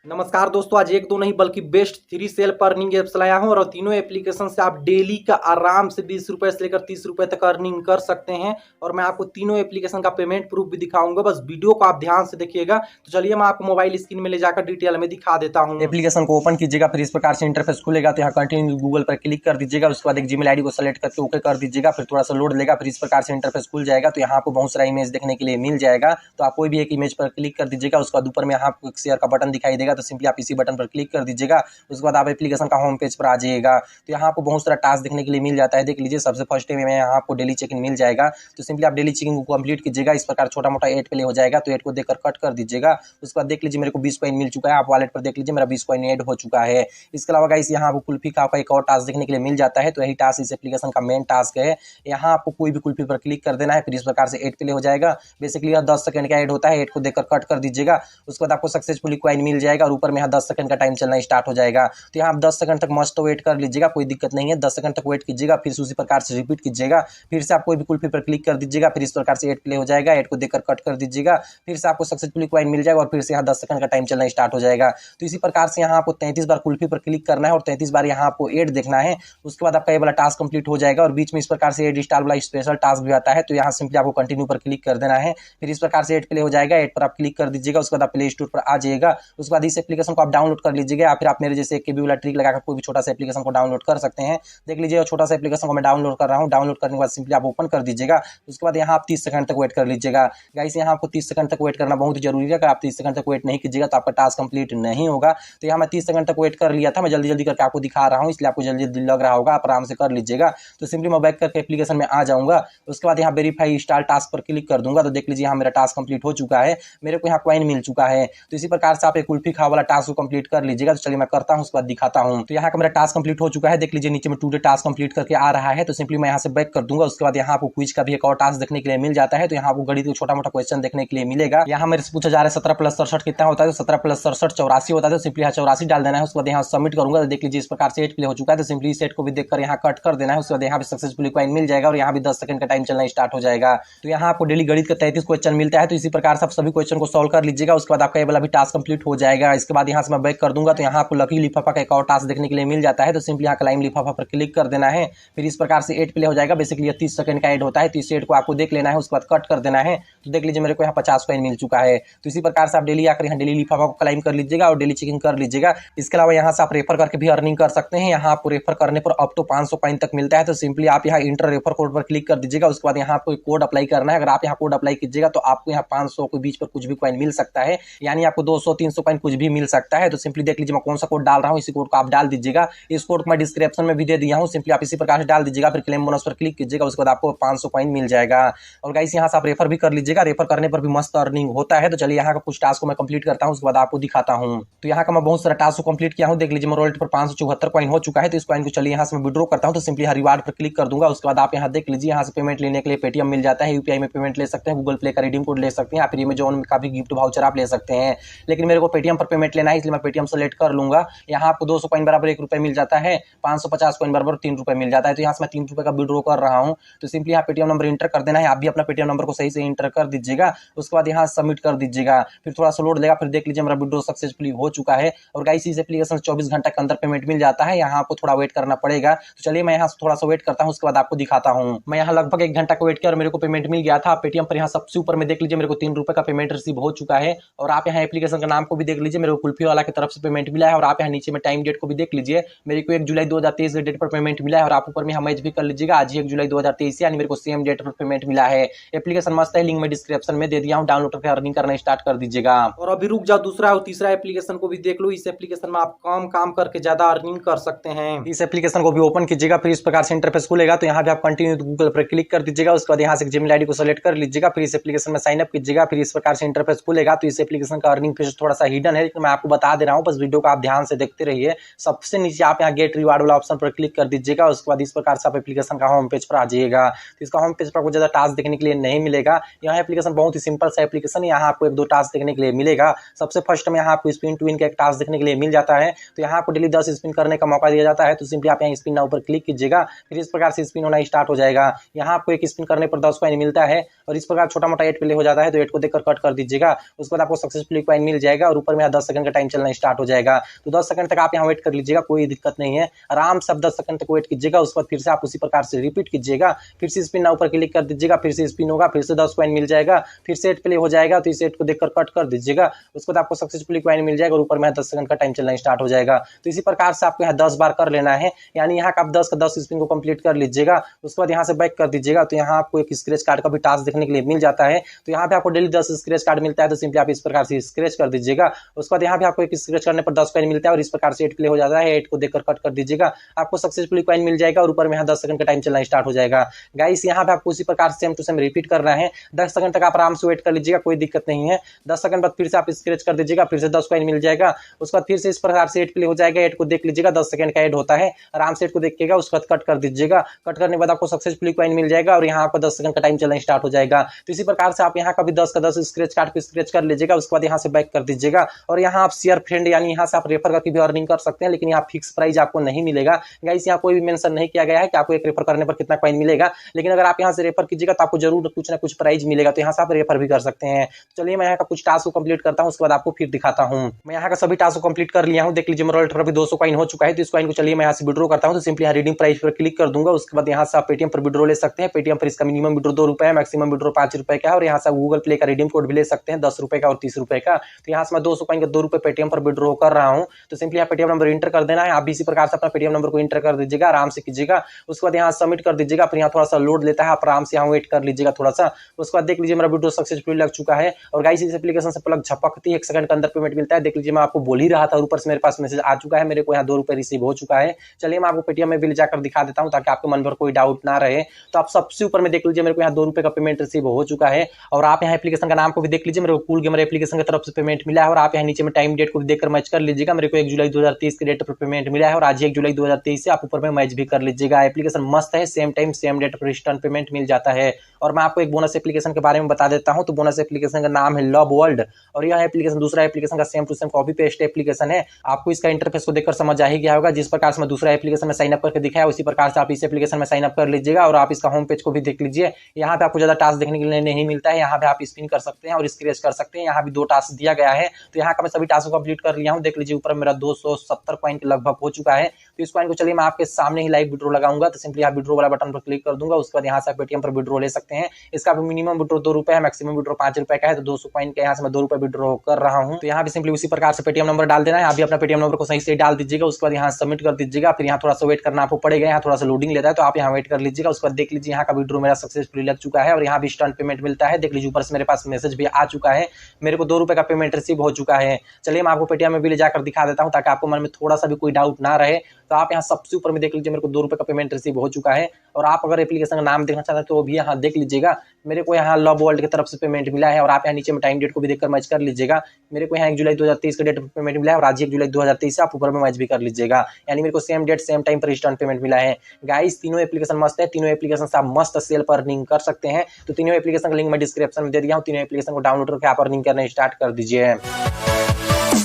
नमस्कार दोस्तों, आज एक दो नहीं बल्कि बेस्ट 3 सेल पर अर्निंग एप्स लाया हूं और तीनों एप्लीकेशन से आप डेली का आराम से 20 रुपए से लेकर 30 रुपए तक अर्निंग कर सकते हैं। और मैं आपको तीनों एप्लीकेशन का पेमेंट प्रूफ भी दिखाऊंगा, बस वीडियो को आप ध्यान से देखिएगा। तो चलिए मैं आपको मोबाइल स्क्रीन में ले जाकर डिटेल में दिखा देता हूँ। एप्लीकेशन को ओपन कीजिएगा, फिर इस प्रकार से इंटरफेस खुलेगा तो यहाँ कंटिन्यू गूगल पर क्लिक कर दीजिएगा। उसके बाद एक जीमेल आईडी को सेलेक्ट करके ओके कर दीजिएगा, फिर थोड़ा सा लोड लेगा, फिर इस प्रकार से इंटरफेस खुल जाएगा। तो यहाँ आपको बहुत सारा इमेज देखने के लिए मिल जाएगा। तो आप कोई भी एक इमेज पर क्लिक कर दीजिएगा। उसके बाद ऊपर में यहाँ आपको एक शेयर का बटन दिखाई देगा, तो सिंपली आप इसी बटन पर क्लिक कर दीजिएगा। उसके बाद आप एप्लीकेशन का होम पेज पर आ जाइएगा। तो यहाँ आपको बहुत सारा टास्क देखने के लिए मिल जाता है। देख लीजिए, सबसे फर्स्ट में यहाँ आपको डेली चेकिंग मिल जाएगा। तो सिंपली आप डेली चेकिंग को कंप्लीट कीजिएगा। इस प्रकार छोटा मोटा एड प्ले हो जाएगा, तो एड को देखकर कट कर दीजिएगा। उसके बाद देख लीजिए मेरे को 20 कॉइन मिल चुका है। आप वॉलेट पर देख लीजिए मेरा 20 कॉइन एड हो चुका है। इसके अलावा गाइस यहाँ आपको कुल्फी का एक और टास्क देखने के लिए मिल जाता है। तो यही टास्क इस एप्लीकेशन का मेन टास्क है। यहाँ आपको कोई भी कुल्फी पर क्लिक कर देना है, फिर इस प्रकार से एड प्ले हो जाएगा। बेसिकली यह 10 सेकंड का एड होता है। एड को देखकर कट कर दीजिएगा। उसके बाद आपको सक्सेसफुली कॉइन मिल जाएगा और ऊपर में यहाँ 10 सेकंड का टाइम चलना स्टार्ट हो जाएगा। तो यहाँ आप 10 सेकंड तक मस्ट वेट कर लीजिएगा, कोई दिक्कत नहीं है। 10 सेकंड तक वेट कीजिएगा, फिर उसी प्रकार से रिपीट कीजिएगा। फिर से आप कोई भी कुल्फी पर क्लिक कर दीजिएगा, फिर इस प्रकार से एड प्ले हो जाएगा। एड को देखकर कट कर दीजिएगा, फिर से आपको सक्सेसफुली कॉइन मिल जाएगा और फिर से यहाँ 10 सेकंड का टाइम चलना स्टार्ट हो जाएगा। तो इसी प्रकार से यहाँ आपको 33 बार कुल्फी पर क्लिक करना है और 33 बार यहाँ आपको एड देखना है। उसके बाद आपका ये वाला टास्क कंप्लीट हो जाएगा और बीच में इस प्रकार से एड स्टार वाला स्पेशल टास्क भी आता है। तो यहाँ सिंपली आपको कंटिन्यू पर क्लिक कर देना है, फिर इस प्रकार से एड प्ले हो जाएगा। एड पर आप क्लिक कर दीजिएगा। उसके बाद आप प्ले स्टोर पर आ जाइएगा। उसके बाद इस एप्लीकेशन को आप डाउनलोड कर लीजिएगा, या फिर आप मेरे जैसे केबी वाला ट्रिक लगाकर कोई भी छोटा सा एप्लीकेशन को डाउनलोड कर सकते हैं। देख लीजिए छोटा सा एप्लीकेशन को मैं डाउनलोड कर रहा हूँ। डाउनलोड करने के बाद सिंपली आप ओपन कर दीजिएगा। उसके बाद यहाँ आप 30 सेकंड तक वेट कर लीजिएगा। गाइस यहाँ आपको 30 सेकंड तक वेट करना बहुत जरूरी है। अगर आप 30 सेकंड तक वेट नहीं कीजिएगा तो आपका टास्क कंप्लीट नहीं होगा। तो यहाँ मैं 30 सेकंड तक वेट कर लिया था। मैं जल्दी जल्दी करके आपको दिखा रहा हूँ, इसलिए आपको जल्दी जल्दी लग रहा होगा। आप आराम से कर लीजिएगा। तो सिंपली मैं बैक करके एप्लीकेशन में आ जाऊंगा। उसके बाद यहाँ वेरीफाई स्टार टास्क पर क्लिक कर दूंगा। तो देख लीजिए यहाँ मेरा टास्क कंप्लीट हो चुका है, मेरे को यहाँ कॉइन मिल चुका है। तो इसी प्रकार से आप एक कुल्फी खा वाला टास्क को कंप्लीट कर लीजिएगा। तो चलिए मैं करता हूँ, उसके बाद दिखाता हूँ। तो यहाँ का मेरा टास्क कंप्लीट हो चुका है। देख लीजिए नीचे में टुडे टास्क कंप्लीट करके आ रहा है। तो सिंपली मैं यहाँ से बैक कर दूंगा। उसके बाद यहाँ आपको क्विज का भी एक और टास्क देखने के लिए मिल जाता है। तो यहाँ आपको गणित का छोटा मोटा क्वेश्चन देखने के लिए मिलेगा। यहाँ मेरे से पूछा जा रहा है 17 + 67 कितना होता है। तो 17 + 67 84 होता है। तो सिंपली यहाँ 84 डाल देना है। उसके बाद यहाँ सबमिट करूंगा। तो देख लीजिए इस प्रकार से एड प्ले हो चुका है। तो सिंपली सेट को भी देखकर यहाँ कट कर देना है। उसके बाद यहाँ पे सक्सेसफुली कॉइन मिल जाएगा और यहाँ भी 10 सेकंड का टाइम चलना स्टार्ट हो जाएगा। तो यहाँ आपको डेली गणित का 33 क्वेश्चन मिलता है। तो इसी प्रकार से आप सभी क्वेश्चन को सॉल्व कर लीजिएगा। उसके बाद आपका ये वाला भी टास्क कंप्लीट हो जाएगा। इसके बाद यहाँ से मैं बैक कर दूंगा। तो यहाँ आपको लकी लिफाफा का एक और टास्क देखने के लिए मिल जाता है। तो सिंपली यहाँ क्लाइम लिफाफा पर क्लिक कर देना है, फिर इस प्रकार से एड प्ले हो जाएगा। बेसिकली 30 सेकंड का एड होता है। तो इस एड को आपको देख लेना है, उसके बाद कट कर देना है। तो देख लीजिए मेरे को यहाँ 50 कॉइन मिल चुका है। तो इसी प्रकार से आप डेली आकर यहाँ डेली लिफाफा को क्लाइम कर लीजिएगा और डेली चेकिंग कर लीजिएगा। इसके अलावा यहाँ से आप रेफर करके भी अर्निंग कर सकते हैं। यहाँ आपको रेफर करने पर अप टू 500 कॉइन तक मिलता है। तो सिंपली आप यहाँ इंटर रेफर कोड पर क्लिक कर दीजिएगा। उसके बाद यहाँ आपको कोड अप्लाई करना है। अगर आप यहाँ कोड अप्लाई कीजिएगा तो आपको यहाँ 500 के बीच पर कुछ भी कॉइन मिल सकता है, यानी आपको 200-300 कॉइन कुछ भी मिल सकता है। तो सिंपली देख लीजिए मैं कौन सा कोड डाल रहा हूँ, इसी कोड को आप डाल दीजिएगा। इस कोड को मैं डिस्क्रिप्शन में भी दे दिया हूँ, सिंपली आप इसी प्रकार से डाल दीजिएगा। फिर क्लेम बोनस पर क्लिक कीजिएगा। उसके बाद आपको 500 कॉइन मिल जाएगा। और गाइस यहाँ से आप रेफर भी कर लीजिएगा। रेफर करने पर भी मस्त अर्निंग होता है। तो चलिए यहाँ का कुछ टास्क को मैं कंप्लीट करता हूँ, उसके बाद आपको दिखाता हूँ। तो यहाँ का मैं बहुत सारा टास्क को कंप्लीट किया हूँ। देख लीजिए मेरे वॉलेट पर 574 कॉइन हो चुका है। तो इस कॉइन को चलिए यहाँ से मैं विड्रॉ करता हूँ। तो सिंपली यहाँ रिवार्ड पर क्लिक कर दूंगा। उसके बाद आप यहाँ देख लीजिए, यहाँ से पेमेंट लेने के लिए पेटीएम मिल जाता है, यूपीआई में पेमेंट ले सकते हैं, गूगल प्ले का रिडीम कोड ले सकते हैं, या फिर अमेजॉन का भी गिफ्ट वाउचर आप ले सकते हैं। लेकिन मेरे को पेटीएम पर पेमेंट लेना है, इसलिए मैं पेटीएम सेलेक्ट कर लूंगा। यहाँ आपको 200 कॉइन बराबर 1 रुपये मिल जाता है, 550 कॉइन बराबर 3 रुपये मिल जाता है। तो यहाँ से मैं 3 रुपये का विड्रॉ कर रहा हूँ। तो सिंपली यहाँ पेटीएम नंबर इंटर कर देना है। आप भी अपना पेटीएम नंबर को सही से इंटर कर दीजिएगा। उसके बाद यहाँ सबमिट कर दीजिएगा। फिर थोड़ा सा लोड लेगा, फिर देख लीजिए मेरा विड्रॉ सक्सेसफुली हो चुका है। और गाइस इस एप्लीकेशन 24 घंटे के अंदर पेमेंट मिल जाता है। यहाँ आपको थोड़ा वेट करना पड़ेगा। तो चलिए मैं यहाँ से थोड़ा सा वेट करता हूँ, उसके बाद आपको दिखाता हूँ। मैं यहाँ लगभग 1 घंटा का वेट किया और मेरे को पेमेंट मिल गया था। पेटीएम पर यहाँ सबसे ऊपर में देख लीजिए मेरे को 3 रुपये का पेमेंट रिसीव हो चुका है। और आप यहाँ एप्लीकेशन का नाम को भी देख लीजिए, मेरे को कुल्फी वाला की तरफ से पेमेंट मिला है। और आप यहाँ नीचे में टाइम डेट को भी देख लीजिए, मेरे को 1 जुलाई 2023 के डेट पर पेमेंट मिला है। और आप ऊपर में मैच भी कर लीजिएगा, आज ही 1 जुलाई 2023 यानी मेरे को सेम डेट पर पेमेंट मिला है। एप्लीकेशन मस्त है, लिंक में डिस्क्रिप्शन में दे दिया हूँ, डाउनलोड करके अर्निंग करना स्टार्ट कर दीजिएगा। और अभी रुक जाओ, दूसरा और तीसरा एप्लीकेशन को भी देख लो। इस एप्लीकेशन में आप कम काम करके ज्यादा अर्निंग कर सकते हैं। इस एप्लीकेशन को भी ओपन कीजिएगा, फिर इस प्रकार से इंटरफेस खुलेगा। तो यहाँ पे आप कंटिन्यू गूगल पर क्लिक कर दीजिएगा। उसके बाद यहाँ से जीमेल आईडी को सेलेक्ट कर लीजिएगा, फिर इस एप्लीकेशन में साइन अप कीजिएगा। फिर इस प्रकार से इंटरफेस खुलेगा। तो इस एप्लीकेशन का अर्निंग पेज थोड़ा सा हिडन है, लेकिन मैं आपको बता दे रहा हूँ, बस वीडियो को आप ध्यान से देखते रहिए। सबसे नीचे आप यहाँ गेट रिवार्ड वाला ऑप्शन पर क्लिक कर दीजिएगा। उसके बाद इस प्रकार से आप एप्लीकेशन का होम पेज पर आ जाइएगा। तो इसका होम पेज पर आपको ज्यादा टास्क देखने के लिए नहीं मिलेगा। यहाँ एप्लीकेशन बहुत ही सिंपल सा एप्लीकेशन है। यहाँ आपको 1-2 टास्क देखने के लिए मिलेगा। सबसे फर्स्ट में यहाँ आपको स्पिन टू विन का एक टास्क देखने के लिए मिल जाता है। तो यहाँ आपको डेली 10 स्पिन करने का मौका दिया जाता है। तो सिंपली आप यहाँ स्पिन नाउ पर क्लिक कीजिएगा, फिर इस प्रकार से स्पिन होना स्टार्ट हो जाएगा। यहाँ आपको एक स्पिन करने पर 10 कॉइन मिलता है और इस प्रकार छोटा मोटा एड प्ले हो जाता है। तो एड को देखकर कट कर दीजिएगा। उसके बाद आपको सक्सेसफुली कॉइन मिल जाएगा और ऊपर में 10 सेकंड का टाइम चलना स्टार्ट हो जाएगा। तो 10 सेकंड तक आप यहाँ वेट कर लीजिएगा, कोई दिक्कत नहीं है, आराम से आप 10 सेकंड तक वेट कीजिएगा। उसके बाद फिर से आप उसी प्रकार से रिपीट कीजिएगा, फिर से स्पिन ऊपर क्लिक कर दीजिएगा, फिर से स्पिन होगा, फिर से 10 कॉइन मिल जाएगा, फिर से 8 प्ले हो जाएगा। तो इस 8 को देखकर कट कर दीजिएगा, उसके बाद आपको सक्सेसफुली कॉइन मिल जाएगा और ऊपर में 10 सेकंड का टाइम चलना स्टार्ट हो जाएगा। तो इसी प्रकार से आपको यहाँ 10 बार कर लेना है, यानी यहाँ का आप 10 का 10 स्पिन को कंप्लीट कर लीजिएगा। उसके बाद यहाँ से बैक कर दीजिएगा, तो यहाँ आपको एक स्क्रैच कार्ड का भी टास्क देखने के लिए मिल जाता है। तो यहाँ पे आपको डेली 10 स्क्रैच कार्ड मिलता है, तो सिंपली आप इस प्रकार से स्क्रैच कर दीजिएगा। उसके बाद यहाँ पे आपको एक स्क्रैच करने पर 10 कॉइन मिलता है और इस प्रकार से 8 प्ले हो जाता है। 8 को देखकर कट कर दीजिएगा, आपको सक्सेसफुली कॉइन मिल जाएगा और ऊपर में यहाँ 10 सेकंड का टाइम चलना स्टार्ट हो जाएगा। गाइस यहाँ पे आपको उसी प्रकार सेम टू सेम रिपीट करना है। 10 सेकंड तक आप आराम से वेट कर लीजिएगा, कोई दिक्कत नहीं है। 10 सेकंड बाद फिर से आप स्क्रैच कर दीजिएगा, फिर से 10 कॉइन मिल जाएगा। उसके बाद फिर से इस प्रकार से 8 प्ले हो जाएगा। 8 को देख लीजिएगा, 10 सेकंड का ऐड होता है, आराम से 8 को देखिएगा। उसके बाद कट कर दीजिएगा, कट करने के बाद आपको सक्सेसफुली कॉइन मिल जाएगा और यहाँ आपको 10 सेकंड का टाइम चलना स्टार्ट हो जाएगा। तो इसी प्रकार से आप यहाँ का भी 10 का 10 स्क्रैच कार्ड पे स्क्रैच कर लीजिएगा। उसके बाद यहाँ से बैक कर दीजिएगा और यहाँ आप शेयर फ्रेंड यानी यहाँ से आप रेफर करके भी अर्निंग कर सकते हैं, लेकिन यहाँ फिक्स प्राइस आपको नहीं मिलेगा। गाइस यहाँ कोई भी मेंशन नहीं किया गया है कि आपको एक रेफर करने पर कितना कॉइन मिलेगा, लेकिन अगर आप यहाँ से रेफर कीजिएगा तो आपको जरूर कुछ ना कुछ प्राइस मिलेगा। तो यहाँ से आप रेफर भी कर सकते हैं। चलिए मैं यहाँ का कुछ टास्क को कंप्लीट करता हूँ, उसके बाद आपको फिर दिखाता हूँ। मैं यहाँ का सभी टास्क को कंप्लीट कर लिया हूँ, देख लीजिए मेरा रेफर अभी 200 कॉइन हो चुका है। तो इस कॉइन को चलिए मैं यहाँ से विड्रॉ करता हूँ। तो सिंपली यहाँ रीडिंग प्राइस पर क्लिक कर दूंगा। उसके बाद यहाँ से आप पेटीएम पर विड्रॉ ले सकते हैं। पेटीएम पर इसका मिनिमम विड्रॉ 2 रुपए है, मैक्सिमम विड्रॉ 5 रुपए का है और यहाँ से गूगल प्ले का रिडीम कोड भी ले सकते हैं 10 रुपए का और 30 रुपए का। तो यहाँ से मैं 200 कॉइन का 2 रुपए पेटीएम पर विड्रॉ कर रहा हूँ। तो सिंपली यहाँ पेटीएम नंबर इंटर कर देना है। आप भी इसी प्रकार से अपना पेटीएम नंबर को इंटर कर दीजिएगा, आराम से कीजिएगा। उसके बाद यहाँ सबमिट कर दीजिएगा, फिर यहाँ थोड़ा सा लोड लेता है, आप आराम से यहाँ वेट कर लीजिएगा थोड़ा सा। उसके बाद देख लीजिए मेरा विड्रॉ सक्सेसफुली लग चुका है। और गाइस इस एप्लीकेशन से पलक झपकती है 1 सेकंड के अंदर पेमेंट मिलता है। देख लीजिए मैं आपको बोल ही रहा था, ऊपर से मेरे पास मैसेज आ चुका है, मेरे को यहाँ 2 रुपए रिसीव हो चुका है। चलिए मैं आपको पेटीएम में बिल जाकर दिखा देता हूँ ताकि आपके मन पर कोई डाउट ना रहे। तो आप सबसे ऊपर में देख लीजिए मेरे को यहाँ 2 रुपए का पेमेंट रिसीव हो चुका है। और आप यहाँ एप्लीकेशन का नाम को भी देख लीजिए, मेरे को कूल गेमर एप्लीकेशन की तरफ से पेमेंट मिला है। और आप यहाँ नीचे में टाइम डेट को भी देखकर मैच कर लीजिएगा, मेरे को 1 जुलाई 2023 के डेट पर पेमेंट मिला है और आज 1 जुलाई 2023 से आप ऊपर में मैच भी कर लीजिएगा। एप्लीकेशन मस्त है, सेम टाइम सेम डेट पर इंस्टेंट पेमेंट मिल जाता है। और मैं आपको एक बोनस एप्लीकेशन के बारे में बता देता हूं। तो बोनस एप्लीकेशन का नाम है लव वर्ल्ड और यह एप्लीकेशन दूसरा एप्लीकेशन का same to same copy paste application है। आपको इसका इंटरफेस को देखकर समझ आ ही गया होगा। जिस प्रकार से मैं दूसरा एप्लीकेशन में साइन अप करके दिखाया उसी प्रकार से आप इस एप्लीकेशन में साइन अप कर लीजिएगा। और आप इसका होम पेज को भी देख लीजिए, यहाँ पे आपको ज्यादा टास्क देखने के लिए नहीं मिलता है। यहाँ पे आप स्पिन कर सकते हैं और स्क्रैच कर सकते हैं। यहाँ भी 2 टास्क दिया गया है। तो यहाँ का मैं सभी टास्क को कंप्लीट कर लिया हूँ। देख लीजिए ऊपर मेरा 270 कॉइन के लगभग हो चुका है। तो इस कॉइन को चलिए मैं आपके सामने ही लाइव विड्रॉ लगाऊंगा। तो सिंपली आप विड्रॉ वाला बटन पर क्लिक कर दूंगा। उसके बाद यहाँ से पेटीएम पर विड्रॉ ले सकते हैं। इसका भी मिनिमम विड्रॉ 2 रुपए है, मैक्सिमम विड्रॉ 5 रुपए का है। तो 200 कॉइन के यहाँ से मैं 2 रुपए विड्रॉ कर रहा हूँ। तो यहाँ भी सिंपली उसी प्रकार से पेटीएम नंबर डाल देना है। आप भी अपना पेटीएम नंबर को सही से डाल दीजिएगा। उसके बाद यहाँ सबमिट कर दीजिएगा। फिर यहाँ थोड़ा सा वेट करना आपको पड़ेगा, यहाँ थोड़ा सा लोडिंग लेता है, तो आप यहाँ वेट कर लीजिएगा। उसके बाद देख लीजिए यहाँ का विड्रॉ मेरा सक्सेसफुली लग चुका है और यहाँ भी इंस्टेंट पेमेंट मिलता है। देख लीजिए ऊपर से मेरे पास मैसेज भी आ चुका है, मेरे को 2 रुपए का पेमेंट रिसीव हो चुका है। चलिए मैं आपको पेटीएम में भी ले जाकर दिखा देता हूँ ताकि आपको मन में थोड़ा सा भी कोई डाउट ना रहे। तो आप यहाँ सबसे ऊपर में देख लीजिए मेरे को 2 रुपए का पेमेंट रिसीव हो चुका है। और आप अगर एप्लीकेशन का नाम देखना चाहते हैं तो वो भी यहाँ देख लीजिएगा, मेरे को यहाँ लव वर्ल्ड की तरफ से पेमेंट मिला है। और आप यहाँ नीचे में टाइम डेट को भी देखकर मैच कर लीजिएगा, मेरे को यहाँ 1 जुलाई 2023 के डेट पर पेमेंट मिला है और आज 1 जुलाई 2023 से आप ऊपर में मैच भी कर लीजिएगा। यानी मेरे को सेम डेट सेम टाइम पर इंस्टेंट पेमेंट मिला है। गाइस तीनों एप्लीकेशन मस्त है, तीनों एप्लीकेशन से आप मस्त सेल पर अर्निंग कर सकते हैं। तो तीनों एप्लीकेशन का लिंक मैं डिस्क्रिप्शन में दे दिया हूँ। तीनों एप्लीकेशन को डाउनलोड करके आप अर्निंग करना स्टार्ट कर दीजिए।